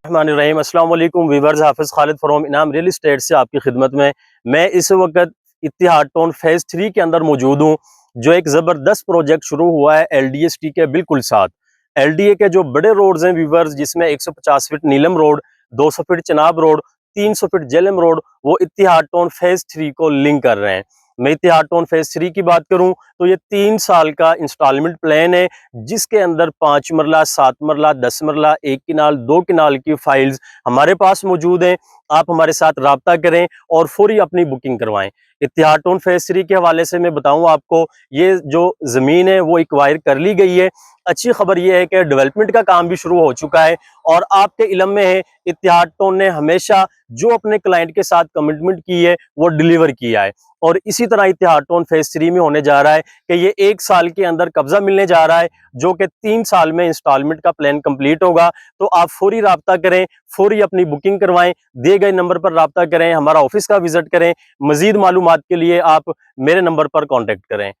الرحمن الرحیم۔ السلام علیکم ویورز، حافظ خالد فرام انعام ریئل اسٹیٹ سے آپ کی خدمت میں اس وقت اتحاد ٹاؤن فیز 3 کے اندر موجود ہوں، جو ایک زبردست پروجیکٹ شروع ہوا ہے ایل ڈی ایس ٹی کے بالکل ساتھ۔ ایل ڈی اے کے جو بڑے روڈز ہیں ویورز، جس میں 150 feet Neelum Road, 200 feet Chenab Road, 300 feet Jhelum Road, وہ اتحاد ٹاؤن فیز 3 کو لنک کر رہے ہیں۔ میں اتحاد ٹاؤن فیز 3 کی بات کروں تو یہ 3 سال کا انسٹالمنٹ پلان ہے، جس کے اندر 5 مرلہ، 7 مرلہ، 10 مرلہ، 1 کنال، 2 کنال کی فائلز ہمارے پاس موجود ہیں۔ آپ ہمارے ساتھ رابطہ کریں اور فوری اپنی بکنگ کروائیں۔ اتحاد ٹاؤن فیز 3 کے حوالے سے میں بتاؤں آپ کو، یہ جو زمین ہے وہ ایکوائر کر لی گئی ہے۔ اچھی خبر یہ ہے کہ ڈیولپمنٹ کا کام بھی شروع ہو چکا ہے، اور آپ کے علم میں ہے اتحاد ٹاؤن نے ہمیشہ جو اپنے کلائنٹ کے ساتھ کمٹمنٹ کی ہے وہ ڈیلیور کیا ہے، اور اسی طرح اتحاد ٹاؤن فیز 3 میں ہونے جا رہا ہے کہ یہ 1 سال کے اندر قبضہ ملنے جا رہا ہے، جو کہ 3 سال میں انسٹالمنٹ کا پلان کمپلیٹ ہوگا۔ تو آپ فوری رابطہ کریں، فوری اپنی بکنگ کروائیں، دیے گئے نمبر پر رابطہ کریں، ہمارا آفس کا وزٹ کریں۔ مزید معلومات کے لیے آپ میرے نمبر پر کانٹیکٹ کریں۔